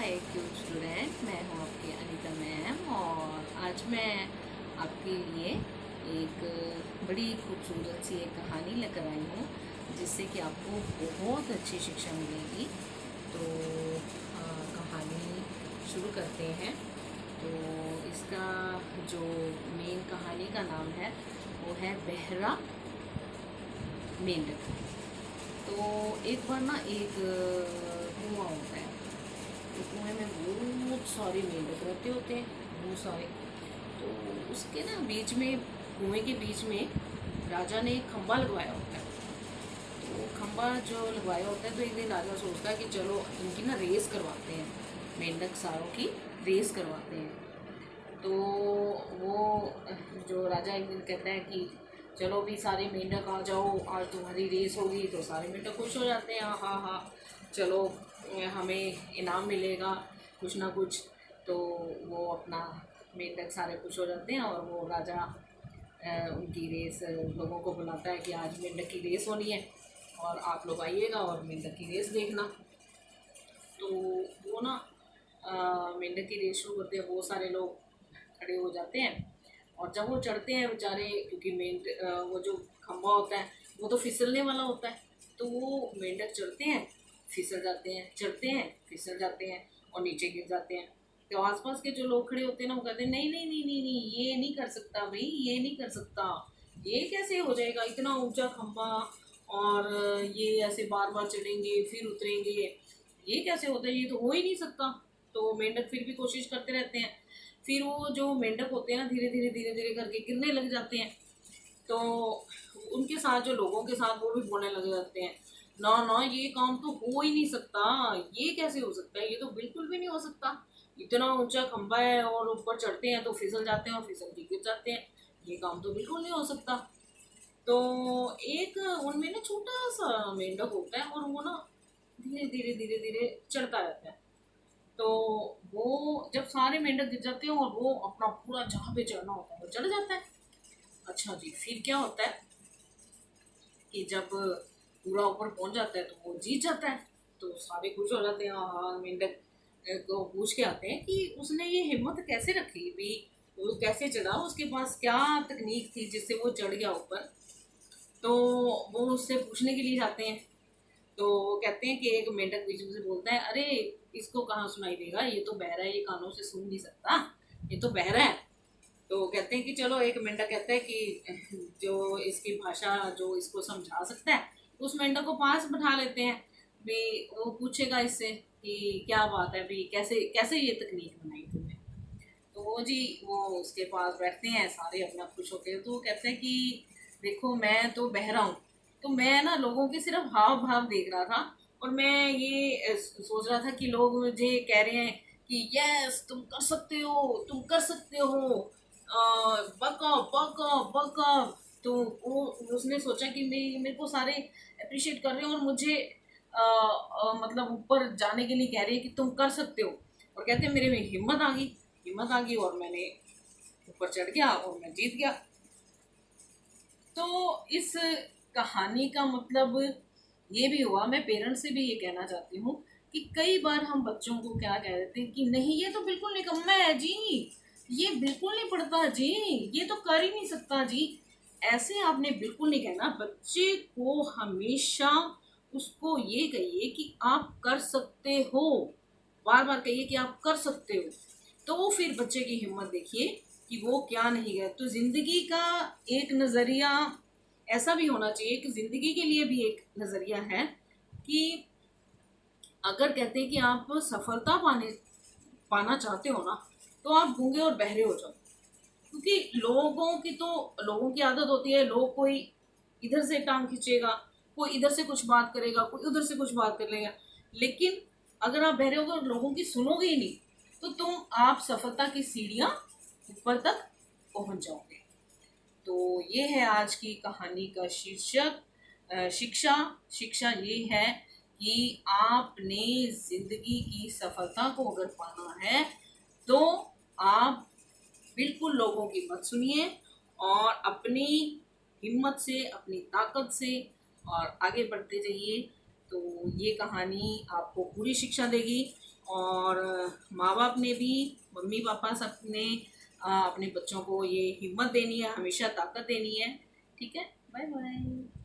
My cute student. मैं हूँ आपकी अनीता मैम और आज मैं आपके लिए एक बड़ी खूबसूरत सी एक कहानी लेकर आई हूँ जिससे कि आपको बहुत अच्छी शिक्षा मिलेगी। तो कहानी शुरू करते हैं। तो इसका जो मेन कहानी का नाम है वो है बहरा मेंढक। तो एक बार ना एक कुआं होता है। तो कुएं में बहुत सारे मेंढक रहते होते हैं, बहुत सारे। तो उसके ना बीच में, कुएं के बीच में राजा ने एक खंबा लगवाया होता है। तो खंबा जो लगवाया होता है, तो एक दिन राजा सोचता है कि चलो इनकी ना रेस करवाते हैं, मेंढक सारों की रेस करवाते हैं। तो वो जो राजा एक दिन कहता है कि चलो भी सारे मेंढक आ जाओ, आज तुम्हारी रेस होगी। तो सारे मेंढक खुश हो जाते हैं, हाँ हाँ चलो हमें इनाम मिलेगा कुछ ना कुछ। तो वो अपना मेंढक सारे खुश हो जाते हैं और वो राजा उनकी रेस लोगों को बुलाता है कि आज मेंढक की रेस होनी है और आप लोग आइएगा और मेंढक की रेस देखना। तो वो ना मेंढक की रेस शुरू करते हैं, बहुत सारे लोग खड़े हो जाते हैं। और जब वो चढ़ते हैं बेचारे, क्योंकि वो जो खंभा होता है वो तो फिसलने वाला होता है, तो वो मेंढक चढ़ते हैं, फिसल जाते हैं, चढ़ते हैं, फिसल जाते हैं और नीचे गिर जाते हैं। तो आसपास के जो लोग खड़े होते हैं ना, वो कहते हैं नहीं नहीं नहीं नहीं नहीं, ये नहीं कर सकता भाई, ये नहीं कर सकता, ये कैसे हो जाएगा, इतना ऊंचा खंभा और ये ऐसे बार बार चढ़ेंगे फिर उतरेंगे, ये कैसे होता है, ये तो हो ही नहीं सकता। तो मेंढक फिर भी कोशिश करते रहते हैं। फिर वो जो मेंढक होते हैं ना, धीरे धीरे धीरे धीरे करके गिरने लग जाते हैं। तो उनके साथ जो लोगों के साथ वो भी बोलने लग जाते हैं, ना ना ये काम तो हो ही नहीं सकता, ये कैसे हो सकता है, ये तो बिल्कुल भी नहीं हो सकता, इतना ऊंचा खंभा है और ऊपर चढ़ते हैं तो फिसल जाते हैं और फिसल के गिर जाते हैं, ये काम तो बिल्कुल नहीं हो सकता। तो एक उनमें ना छोटा सा मेंढक होता है और वो ना धीरे धीरे धीरे धीरे चढ़ता रहता है। तो वो जब सारे मेंढक गिर जाते हैं और वो अपना पूरा जहाँ पे चढ़ना होता है वो चढ़ जाता है। अच्छा जी, फिर क्या होता है कि जब पूरा ऊपर पहुंच जाता है तो वो जीत जाता है। तो सारे खुश हो जाते हैं, हाँ मेंढक को पूछ के आते हैं कि उसने ये हिम्मत कैसे रखी भी, वो कैसे चढ़ा, उसके पास क्या तकनीक थी जिससे वो चढ़ गया ऊपर। तो वो उससे पूछने के लिए जाते हैं। तो वो कहते हैं कि एक मेंढक बीच में से बोलता है, अरे इसको कहाँ सुनाई देगा, ये तो बहरा है, ये कानों से सुन नहीं सकता, ये तो बहरा है। तो कहते हैं कि चलो, एक मेंढक कहता है कि जो इसकी भाषा जो इसको समझा सकता है उस मेंढक को पास बैठा लेते हैं भी। वो पूछेगा इससे कि क्या बात है भी, कैसे कैसे ये तकनीक बनाई तुमने। तो वो जी वो उसके पास बैठते हैं, सारे अपना खुश होते हैं। तो वो कहते हैं कि देखो मैं तो बहरा हूँ, तो मैं ना लोगों के सिर्फ हाव भाव देख रहा था और मैं ये सोच रहा था कि लोग मुझे कह रहे हैं कि यस तुम कर सकते हो, तुम कर सकते हो, बका बका बका। तो वो उसने सोचा कि मेरे को सारे अप्रिशिएट कर रहे हैं और मुझे मतलब ऊपर जाने के लिए कह रहे हैं कि तुम कर सकते हो। और कहते हैं मेरे में हिम्मत आ गई, हिम्मत आ गई और मैंने ऊपर चढ़ गया और मैं जीत गया। तो इस कहानी का मतलब ये भी हुआ, मैं पेरेंट्स से भी ये कहना चाहती हूँ कि कई बार हम बच्चों को क्या कह देते हैं कि नहीं ये तो बिल्कुल निकम्मा है जी, ये बिल्कुल नहीं पढ़ता जी, ये तो कर ही नहीं सकता जी। ऐसे आपने बिल्कुल नहीं कहना। बच्चे को हमेशा उसको ये कहिए कि आप कर सकते हो, बार बार कहिए कि आप कर सकते हो। तो फिर बच्चे की हिम्मत देखिए कि वो क्या नहीं गया। तो जिंदगी का एक नज़रिया ऐसा भी होना चाहिए कि जिंदगी के लिए भी एक नज़रिया है कि अगर कहते हैं कि आप सफलता पाना चाहते हो ना, तो आप गूंगे और बहरे हो जाओ। क्योंकि लोगों की आदत होती है, लोग कोई इधर से टांग खींचेगा, कोई इधर से कुछ बात करेगा, कोई उधर से कुछ बात कर लेगा। लेकिन अगर आप बहरे होगे और लोगों की सुनोगे ही नहीं, तो आप सफलता की सीढ़ियां ऊपर तक पहुंच जाओगे। तो ये है आज की कहानी का शीर्षक। शिक्षा। शिक्षा ये है कि आपने जिंदगी की सफलता को अगर पाना है तो आप बिल्कुल लोगों की मत सुनिए और अपनी हिम्मत से, अपनी ताकत से और आगे बढ़ते जाइए। तो ये कहानी आपको पूरी शिक्षा देगी और माँ बाप ने भी, मम्मी पापा सब ने अपने बच्चों को ये हिम्मत देनी है, हमेशा ताकत देनी है। ठीक है, बाय बाय।